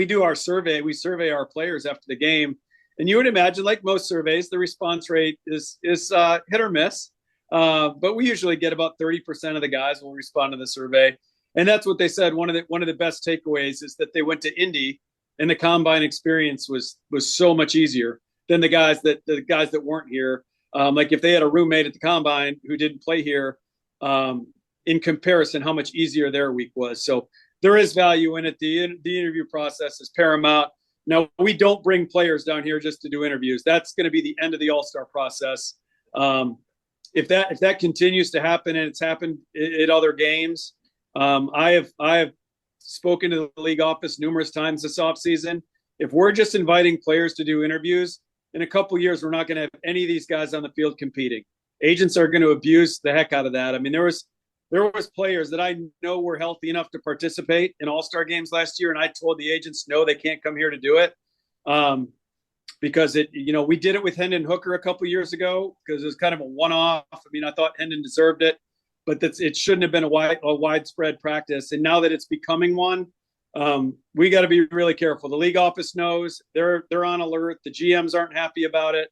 Speaker 1: do our survey, we survey our players after the game. And you would imagine, like most surveys, the response rate is hit or miss. But we usually get about 30% of the guys will respond to the survey. And that's what they said. One of the best takeaways is that they went to Indy, and the combine experience was so much easier than the guys that weren't here. Like if they had a roommate at the combine who didn't play here, in comparison, how much easier their week was. So there is value in it. The interview process is paramount. Now, we don't bring players down here just to do interviews. That's going to be the end of the All-Star process. If that continues to happen, and it's happened at other games, I have spoken to the league office numerous times this offseason. If we're just inviting players to do interviews, in a couple of years, we're not going to have any of these guys on the field competing. Agents are going to abuse the heck out of that. I mean, there was players that I know were healthy enough to participate in All-Star games last year, and I told the agents, no, they can't come here to do it, because we did it with Hendon Hooker a couple years ago because it was kind of a one-off. I mean, I thought Hendon deserved it, but it shouldn't have been a widespread practice. And now that it's becoming one, we got to be really careful. The league office knows, they're on alert. The GMs aren't happy about it.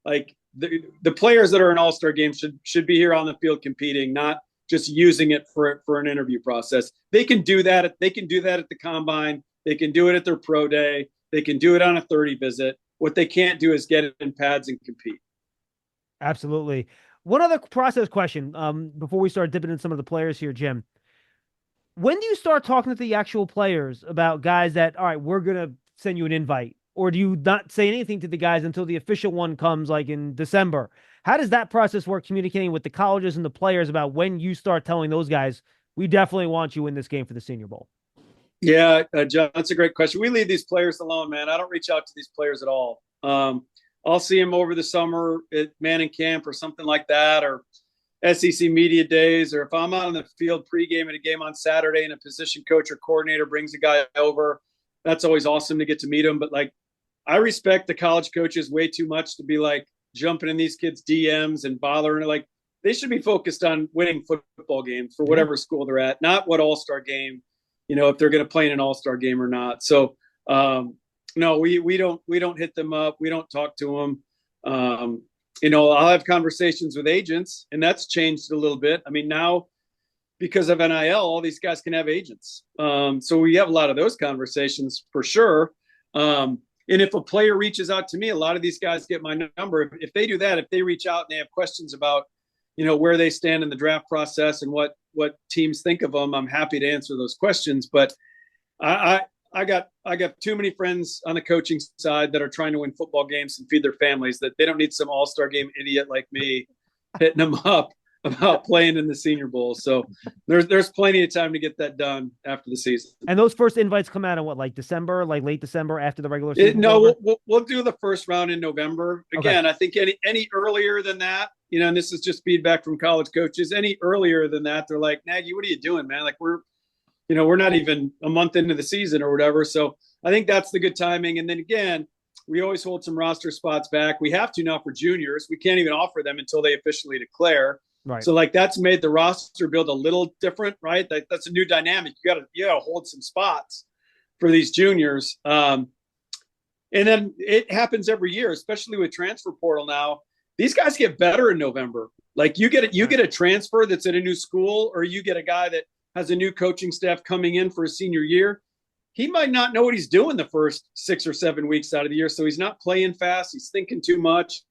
Speaker 1: Like the players that are in All-Star games should be here on the field competing, not just using it for an interview process. They can do that. At the combine. They can do it at their pro day. They can do it on a 30 visit. What they can't do is get it in pads and compete.
Speaker 2: Absolutely. One other process question before we start dipping into some of the players here, Jim. When do you start talking to the actual players about guys that, all right, we're going to send you an invite? Or do you not say anything to the guys until the official one comes, like in December? How does that process work, communicating with the colleges and the players about when you start telling those guys, we definitely want you in this game for the Senior Bowl?
Speaker 1: Yeah, John, that's a great question. We leave these players alone, man. I don't reach out to these players at all. I'll see them over the summer at Manning camp or something like that, or SEC media days, or if I'm out on the field pregame at a game on Saturday and a position coach or coordinator brings a guy over, that's always awesome to get to meet him. But like, I respect the college coaches way too much to be like jumping in these kids' DMs and bothering. Like, they should be focused on winning football games for whatever school they're at, not what All-Star game, if they're going to play in an All-Star game or not. So, no, we don't hit them up. We don't talk to them. I'll have conversations with agents, and that's changed a little bit. I mean, now because of NIL, all these guys can have agents. So we have a lot of those conversations for sure. And if a player reaches out to me, a lot of these guys get my number. If they do that, if they reach out and they have questions about, where they stand in the draft process and what teams think of them, I'm happy to answer those questions. But I got too many friends on the coaching side that are trying to win football games and feed their families, that they don't need some All-Star game idiot like me hitting them up about playing in the Senior Bowl. So there's plenty of time to get that done after the season.
Speaker 2: And those first invites come out in what, like December, like late December after the regular season?
Speaker 1: No, we'll do the first round in November. Again,
Speaker 2: Okay.
Speaker 1: I think any earlier than that, and this is just feedback from college coaches. Any earlier than that, they're like, Nagy, what are you doing, man? Like we're not even a month into the season or whatever. So I think that's the good timing. And then again, we always hold some roster spots back. We have to now for juniors. We can't even offer them until they officially declare.
Speaker 2: Right.
Speaker 1: So like that's made the roster build a little different, right? That's a new dynamic. You gotta hold some spots for these juniors. And then it happens every year, especially with transfer portal now. These guys get better in November. Like you get a transfer that's at a new school, or you get a guy that has a new coaching staff coming in for a senior year. He might not know what he's doing the first 6 or 7 weeks out of the year. So he's not playing fast. He's thinking too much.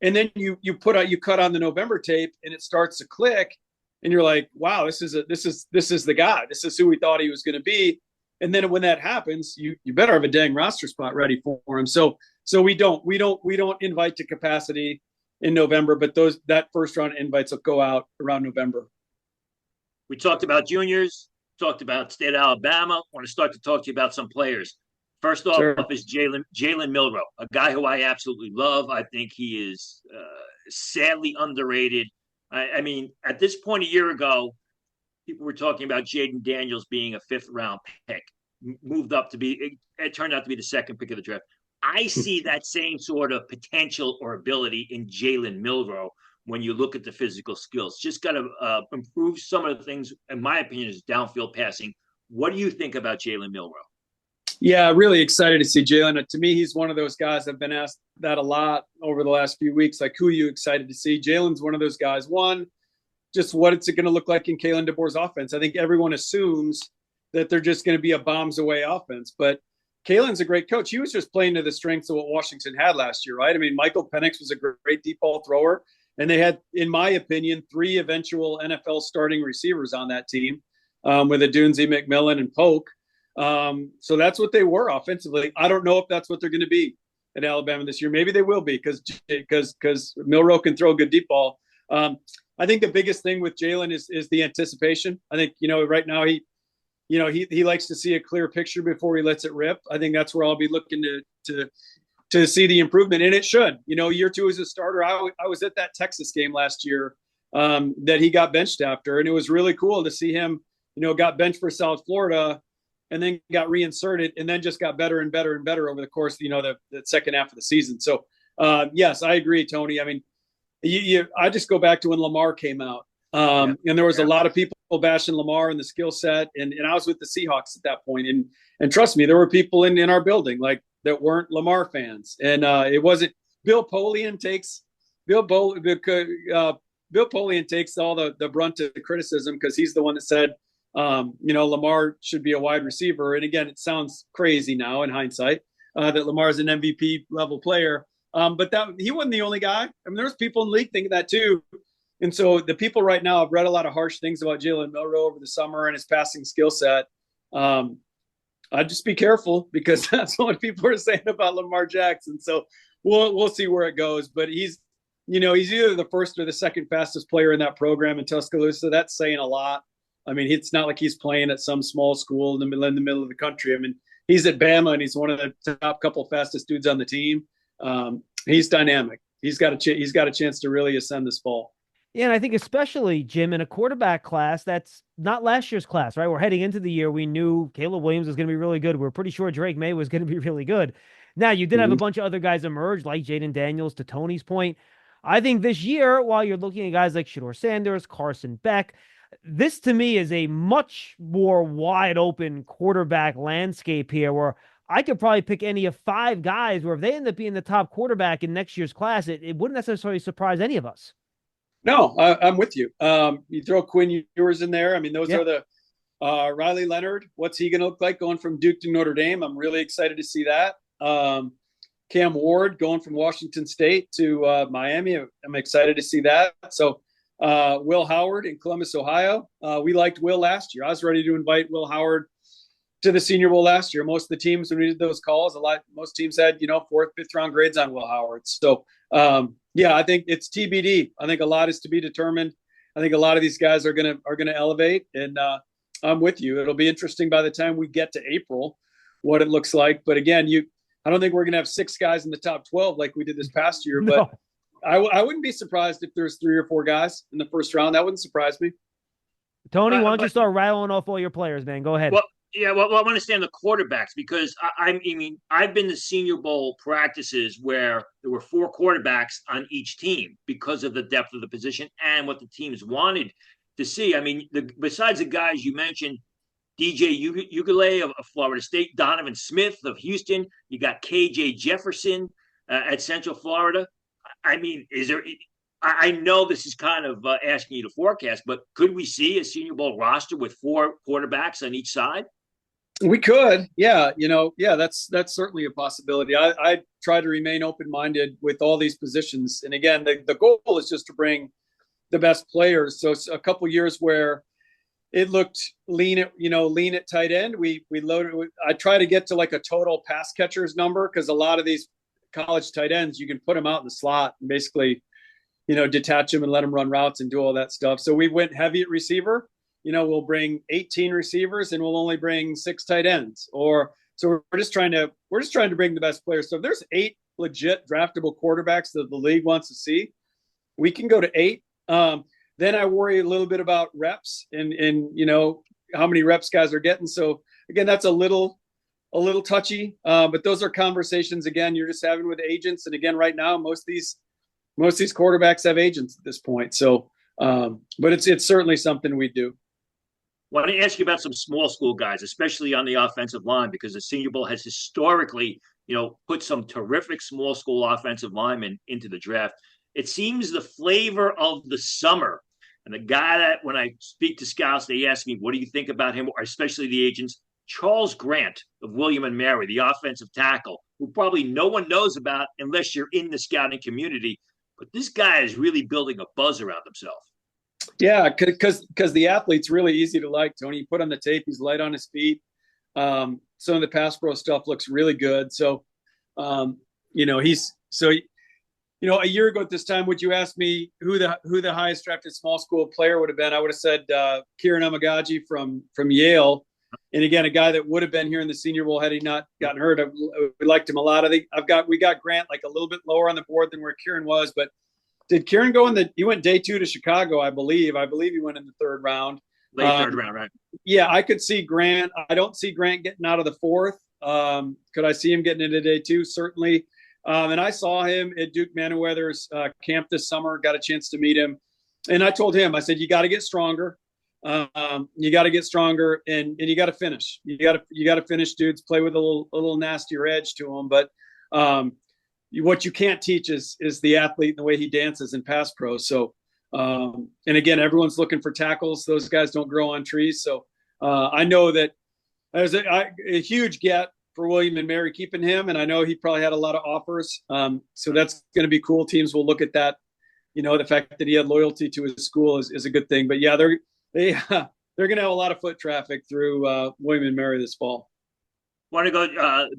Speaker 1: And then you cut on the November tape and it starts to click and you're like, wow, this is the guy. This is who we thought he was going to be. And then when that happens, you better have a dang roster spot ready for him. So we don't invite to capacity in November, but that first round invites will go out around November.
Speaker 3: We talked about juniors, talked about state of Alabama. I want to start to talk to you about some players. First off is Jalen Milroe, a guy who I absolutely love. I think he is sadly underrated. I mean, at this point a year ago, people were talking about Jaden Daniels being a 5th-round pick, it turned out to be the 2nd pick of the draft. I see that same sort of potential or ability in Jalen Milroe when you look at the physical skills. Just got to improve some of the things, in my opinion, is downfield passing. What do you think about Jalen Milroe?
Speaker 1: Yeah, really excited to see Jalen. To me, he's one of those guys. I've been asked that a lot over the last few weeks. Like, who are you excited to see? Jalen's one of those guys. One, just what it's going to look like in Kalen DeBoer's offense. I think everyone assumes that they're just going to be a bombs away offense. But Kalen's a great coach. He was just playing to the strengths of what Washington had last year, right? I mean, Michael Penix was a great deep ball thrower. And they had, in my opinion, 3 eventual NFL starting receivers on that team with Adunze, McMillan, and Polk. So that's what they were offensively. I don't know if that's what they're going to be at Alabama this year. Maybe they will be because Milroe can throw a good deep ball. I think the biggest thing with Jalen is the anticipation. I think, right now he likes to see a clear picture before he lets it rip. I think that's where I'll be looking to see the improvement, and it should. Year 2 as a starter. I was at that Texas game last year that he got benched after, and it was really cool to see him. Got benched for South Florida, and then got reinserted, and then just got better and better and better over the course, the second half of the season. So, yes, I agree, Tony. I mean, I just go back to when Lamar came out, and there was a lot of people bashing Lamar and the skill set, and I was with the Seahawks at that point, and trust me, there were people in our building that weren't Lamar fans, and it wasn't. Bill Polian takes all the brunt of the criticism because he's the one that said, Lamar should be a wide receiver. And again, it sounds crazy now in hindsight that Lamar is an MVP level player. But he wasn't the only guy. I mean, there's people in the league thinking that too. And so the people right now have read a lot of harsh things about Jalen Milroe over the summer and his passing skill set. I'd just be careful because that's what people are saying about Lamar Jackson. So we'll see where it goes. But he's either the first or the second fastest player in that program in Tuscaloosa. That's saying a lot. I mean, it's not like he's playing at some small school in the middle of the country. I mean, he's at Bama and he's one of the top couple fastest dudes on the team. He's dynamic. He's got a chance to really ascend this fall.
Speaker 2: Yeah, and I think especially, Jim, in a quarterback class that's not last year's class, right? We're heading into the year. We knew Caleb Williams was going to be really good. We're pretty sure Drake May was going to be really good. Now, you did have a bunch of other guys emerge, like Jaden Daniels, to Tony's point. I think this year, while you're looking at guys like Shedeur Sanders, Carson Beck, this to me is a much more wide open quarterback landscape here where I could probably pick any of 5 guys where if they end up being the top quarterback in next year's class, it wouldn't necessarily surprise any of us.
Speaker 1: No, I'm with you. You throw Quinn Ewers in there. I mean, those are the Riley Leonard. What's he going to look like going from Duke to Notre Dame? I'm really excited to see that. Cam Ward going from Washington State to Miami. I'm excited to see that. So Will Howard in Columbus, Ohio. We liked Will last year. I was ready to invite Will Howard to the Senior Bowl last year. Most of the teams, when we did those calls, most teams had 4th, 5th round grades on Will Howard. So I think it's TBD. I think a lot is to be determined. I think a lot of these guys are gonna elevate, and I'm with you. It'll be interesting by the time we get to April what it looks like. But again, I don't think we're gonna have 6 guys in the top 12 like we did this past year.
Speaker 2: No.
Speaker 1: But I wouldn't be surprised if there's 3 or 4 guys in the first round. That wouldn't surprise me.
Speaker 2: Tony, why don't you start rattling off all your players, man? Go ahead.
Speaker 3: Well, yeah, well, I want to stay on the quarterbacks because I mean, I've been to Senior Bowl practices where there were 4 quarterbacks on each team because of the depth of the position and what the teams wanted to see. I mean, besides the guys you mentioned, DJ Ugale of Florida State, Donovan Smith of Houston, you got KJ Jefferson at Central Florida. I mean, I know this is kind of asking you to forecast, but could we see a Senior Bowl roster with 4 quarterbacks on each side?
Speaker 1: We could, yeah. That's certainly a possibility. I try to remain open-minded with all these positions, and again, the goal is just to bring the best players. So a couple years where it looked lean at tight end, we loaded. I try to get to like a total pass catchers number because a lot of these college tight ends you can put them out in the slot and basically, detach them and let them run routes and do all that stuff. So we went heavy at receiver. We'll bring 18 receivers and we'll only bring 6 tight ends. So we're just trying to bring the best players. So if there's 8 legit draftable quarterbacks that the league wants to see, we can go to 8. Then I worry a little bit about reps and how many reps guys are getting. So again, that's a little touchy. But those are conversations again you're just having with agents. And again, right now most of these quarterbacks have agents at this point. So, but it's certainly something we do.
Speaker 3: Well, I want to ask you about some small school guys, especially on the offensive line, because the Senior Bowl has historically, put some terrific small school offensive linemen into the draft. It seems the flavor of the summer, and the guy that when I speak to scouts, they ask me, what do you think about him, or especially the agents? Charles Grant of William and Mary, the offensive tackle, who probably no one knows about unless you're in the scouting community. But this guy is really building a buzz around himself.
Speaker 1: Yeah, because the athlete's really easy to like, Tony. You put on the tape, he's light on his feet. Some of the pass pro stuff looks really good. So, a year ago at this time, would you ask me who the highest drafted small school player would have been? I would have said Kieran Amagaji from Yale. And again, a guy that would have been here in the Senior Bowl had he not gotten hurt. We liked him a lot. I think we got Grant like a little bit lower on the board than where Kieran was, but did Kieran go he went day 2 to Chicago, I believe. I believe he went in the 3rd round.
Speaker 3: Late 3rd round, right? Yeah,
Speaker 1: I could see Grant. I don't see Grant getting out of the 4th. Could I see him getting into day 2? Certainly. And I saw him at Duke Manyweather's camp this summer, got a chance to meet him. And I told him, I said, you got to get stronger. You got to get stronger and you got to finish. You got to finish, dudes. Play with a little nastier edge to them. But what you can't teach is the athlete and the way he dances in pass pro. So, and again, everyone's looking for tackles. Those guys don't grow on trees. So I know that there's a huge get for William and Mary keeping him, and I know he probably had a lot of offers. So that's going to be cool. Teams will look at that. The fact that he had loyalty to his school is a good thing. But yeah, they're going to have a lot of foot traffic through William and Mary this fall.
Speaker 3: Want to go?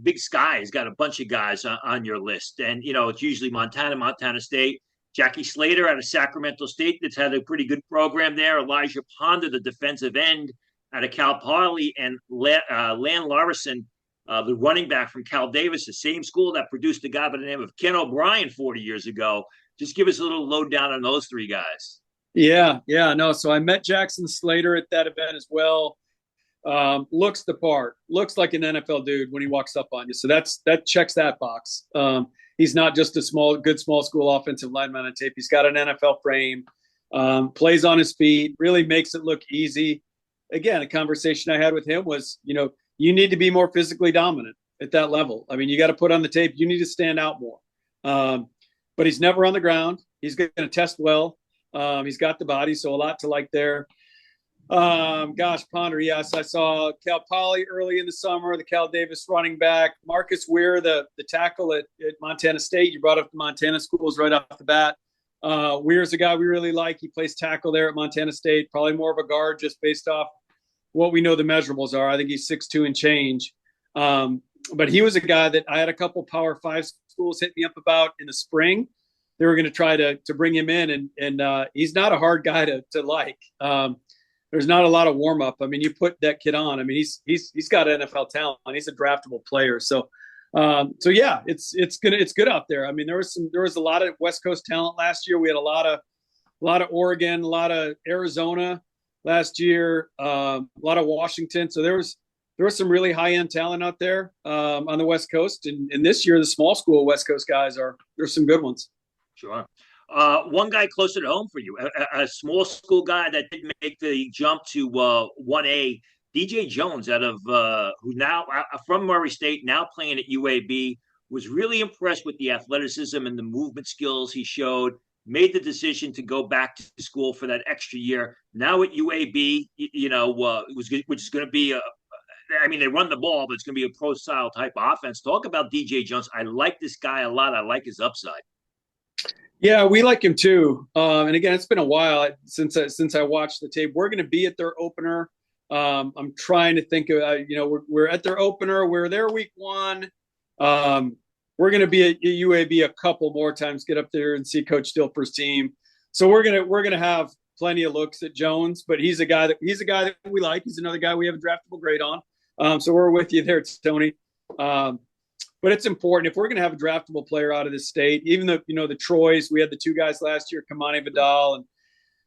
Speaker 3: Big Sky's got a bunch of guys on your list, and it's usually Montana State. Jackie Slater out of Sacramento State that's had a pretty good program there. Elijah Ponder, the defensive end out of Cal Poly, and Lan Larson, the running back from Cal Davis, the same school that produced a guy by the name of Ken O'Brien 40 years ago. Just give us a little lowdown on those 3 guys. Yeah, no. So I met Jackson Slater at that event as well. Looks the part. Looks like an NFL dude when he walks up on you. So that checks that box. He's not just a good small school offensive lineman on tape. He's got an NFL frame. Plays on his feet. Really makes it look easy. Again, a conversation I had with him was, you need to be more physically dominant at that level. I mean, you got to put on the tape. You need to stand out more. But he's never on the ground. He's going to test well. He's got the body, so a lot to like there. Ponder, yes, I saw Cal Poly early in the summer, the Cal Davis running back, Marcus Weir, the tackle at Montana State. You brought up the Montana schools right off the bat. Weir's a guy we really like. He plays tackle there at Montana State, probably more of a guard just based off what we know the measurables are. I think he's 6'2" and change. But he was a guy that I had a couple Power 5 schools hit me up about in the spring.
Speaker 1: they were going to try to bring him in, and he's not a hard guy to like. There's not a lot of warm up. I mean, you put that kid on. I mean, he's got NFL talent. He's a draftable player. So yeah, it's good out there. I mean, there was a lot of West Coast talent last year. We had a lot of Oregon, a lot of Arizona last year, a lot of Washington. So there was some really high end talent out there on the West Coast. And this year, the small school West Coast guys there's some good ones.
Speaker 3: Sure. One guy closer to home for you, a small school guy that did make the jump to 1A, DJ Jones, out of who now from Murray State, now playing at UAB, was really impressed with the athleticism and the movement skills he showed. Made the decision to go back to school for that extra year. Now at UAB, which is going to be I mean, they run the ball, but it's going to be a pro-style type of offense. Talk about DJ Jones. I like this guy a lot. I like his upside.
Speaker 1: Yeah, we like him too. And again, it's been a while since I watched the tape. We're going to be at their opener. I'm trying to think of, we're at their opener. We're there week 1. We're going to be at UAB a couple more times, get up there and see Coach Dilfer's team. So we're going to have plenty of looks at Jones, but he's a guy that we like. He's another guy we have a draftable grade on. So we're with you there, Tony. But it's important if we're going to have a draftable player out of this state, even though, the Troys, we had the 2 guys last year, Kamani Vidal and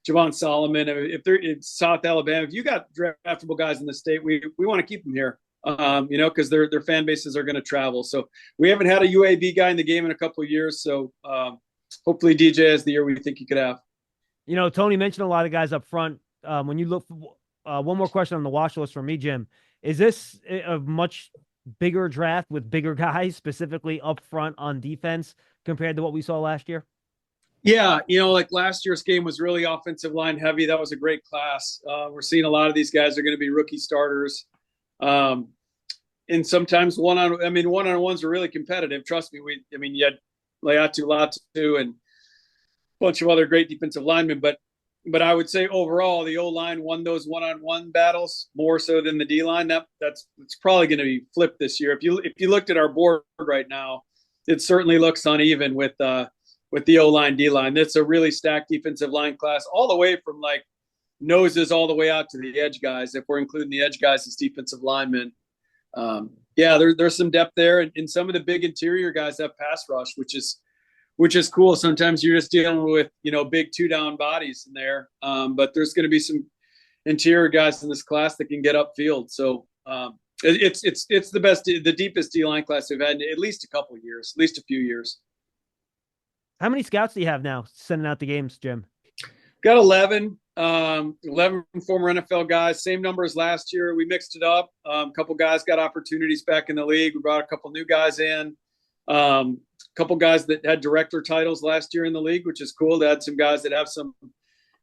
Speaker 1: Javon Solomon. If they're in South Alabama, if you got draftable guys in the state, we want to keep them here, because their fan bases are going to travel. So we haven't had a UAB guy in the game in a couple of years. So hopefully DJ has the year we think he could have.
Speaker 2: Tony mentioned a lot of guys up front. When you look, one more question on the watch list for me, Jim, is this a much bigger draft with bigger guys, specifically up front on defense, compared to what we saw last year?
Speaker 1: Yeah, like last year's game was really offensive line heavy. That was a great class. We're seeing a lot of these guys are going to be rookie starters. And sometimes one-on-ones are really competitive. Trust me. You had Latu, and a bunch of other great defensive linemen, but I would say overall the O-line won those one-on-one battles more so than the D-line. It's probably going to be flipped this year. If you looked at our board right now, it certainly looks uneven with the O-line, D-line. That's a really stacked defensive line class, all the way from like noses all the way out to the edge guys. If we're including the edge guys as defensive linemen, there's some depth there, and some of the big interior guys have pass rush, which is cool. Sometimes you're just dealing with, big 2-down bodies in there. But there's going to be some interior guys in this class that can get upfield. So it's the deepest D-line class we've had in at least a couple of years, at least a few years.
Speaker 2: How many scouts do you have now sending out the games, Jim?
Speaker 1: Got 11 former NFL guys, same number as last year. We mixed it up. A couple guys got opportunities back in the league. We brought a couple new guys in. Couple guys that had director titles last year in the league, which is cool. They had some guys that have some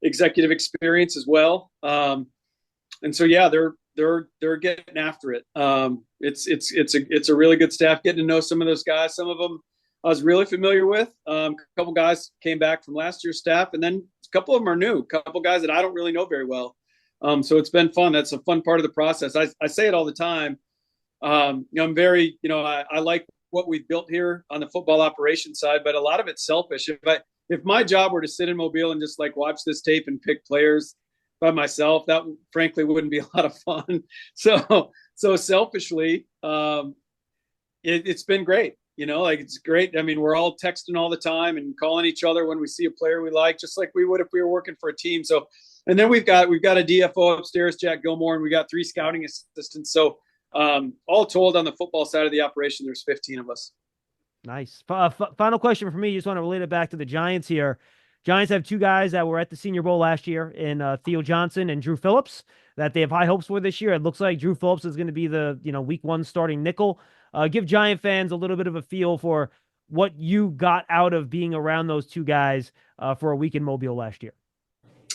Speaker 1: executive experience as well. And so, yeah, they're getting after it. It's a really good staff, getting to know some of those guys. Some of them I was really familiar with. A couple guys came back from last year's staff, and then a couple of them are new. A couple guys that I don't really know very well. So it's been fun. That's a fun part of the process. I say it all the time. I'm very, I like what we've built here on the football operations side, but a lot of it's selfish. If my job were to sit in Mobile and just like watch this tape and pick players by myself, that frankly wouldn't be a lot of fun. So selfishly, it's been great. It's great. I mean, we're all texting all the time and calling each other when we see a player we like, just like we would if we were working for a team. So, and then we've got a DFO upstairs, Jack Gilmore, and we got 3 scouting assistants. So all told, on the football side of the operation, there's 15 of us.
Speaker 2: Nice. Final question for me. Just want to relate it back to the Giants here. Giants have 2 guys that were at the Senior Bowl last year in Theo Johnson and Drew Phillips that they have high hopes for this year. It looks like Drew Phillips is going to be the week 1 starting nickel. Give Giant fans a little bit of a feel for what you got out of being around those 2 guys for a week in Mobile last year.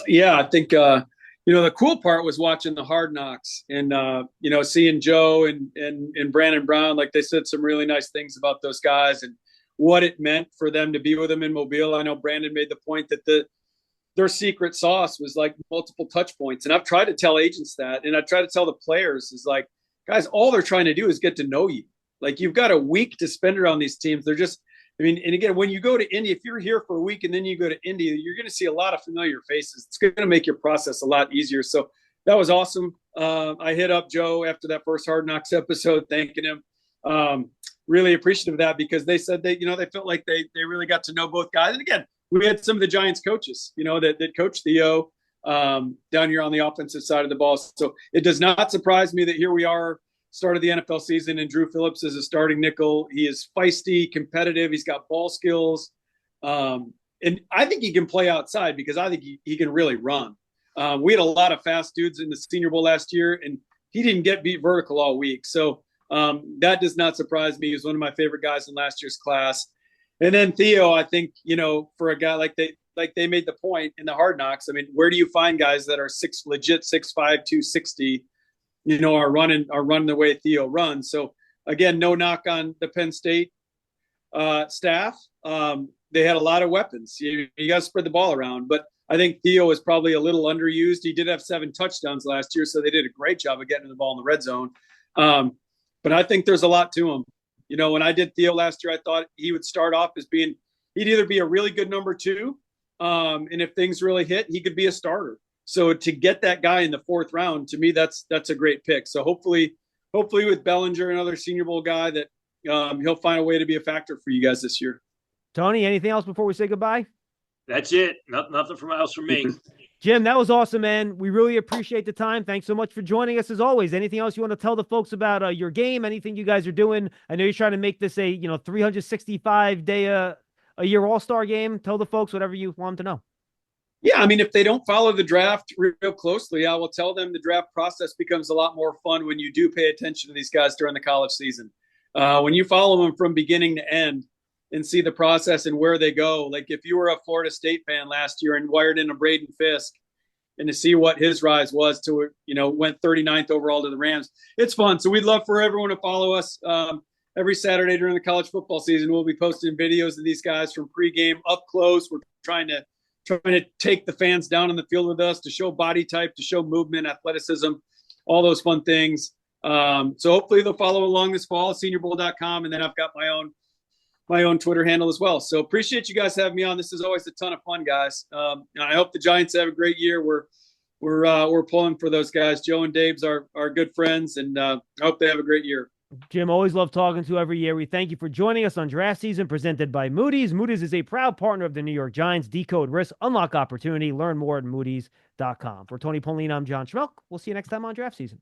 Speaker 1: Yeah, I think the cool part was watching the Hard Knocks and seeing Joe and Brandon Brown. Like, they said some really nice things about those guys and what it meant for them to be with them in Mobile. I know Brandon made the point that their secret sauce was like multiple touch points. And I've tried to tell agents that, and I try to tell the players is like, guys, all they're trying to do is get to know you. Like, you've got a week to spend around these teams. They're I mean, and again, when you go to Indy, if you're here for a week and then you go to Indy, you're going to see a lot of familiar faces. It's going to make your process a lot easier. So that was awesome. I hit up Joe after that first Hard Knocks episode, thanking him. Really appreciative of that, because they said they felt like they really got to know both guys. And again, we had some of the Giants coaches, that coach Theo down here on the offensive side of the ball. So it does not surprise me that here we are, start of the NFL season, and Drew Phillips is a starting nickel. He is feisty, competitive. He's got ball skills. And I think he can play outside, because I think he can really run. We had a lot of fast dudes in the Senior Bowl last year, and he didn't get beat vertical all week. So that does not surprise me. He was one of my favorite guys in last year's class. And then Theo, I think, for a guy like they made the point in the Hard Knocks, I mean, where do you find guys that are legit 6'5", 260, are running the way Theo runs? So again, no knock on the Penn State staff. They had a lot of weapons. You got to spread the ball around, but I think Theo is probably a little underused. He did have 7 touchdowns last year, so they did a great job of getting the ball in the red zone. But I think there's a lot to him. When I did Theo last year, I thought he would start off as he'd either be a really good number 2, and if things really hit, he could be a starter. So to get that guy in the 4th round, to me, that's a great pick. So hopefully with Bellinger, another Senior Bowl guy, that he'll find a way to be a factor for you guys this year.
Speaker 2: Tony, anything else before we say goodbye?
Speaker 3: That's it. Nothing else from me.
Speaker 2: Jim, that was awesome, man. We really appreciate the time. Thanks so much for joining us as always. Anything else you want to tell the folks about your game? Anything you guys are doing? I know you're trying to make this a 365-day a year All-Star game. Tell the folks whatever you want them to know.
Speaker 1: Yeah, I mean, if they don't follow the draft real closely, I will tell them the draft process becomes a lot more fun when you do pay attention to these guys during the college season. When you follow them from beginning to end and see the process and where they go, like if you were a Florida State fan last year and wired in a Braden Fisk, and to see what his rise was to, went 39th overall to the Rams, it's fun. So we'd love for everyone to follow us. Every Saturday during the college football season, we'll be posting videos of these guys from pregame up close. We're trying to take the fans down on the field with us, to show body type, to show movement, athleticism, all those fun things. So hopefully they'll follow along this fall, seniorbowl.com. And then I've got my own Twitter handle as well. So appreciate you guys having me on. This is always a ton of fun, guys. And I hope the Giants have a great year. We're pulling for those guys. Joe and Dave's are good friends, and I hope they have a great year.
Speaker 2: Jim, always love talking to you every year. We thank you for joining us on Draft Season, presented by Moody's. Moody's is a proud partner of the New York Giants. Decode risk, unlock opportunity. Learn more at moodys.com. For Tony Pauline, I'm John Schmeelk. We'll see you next time on Draft Season.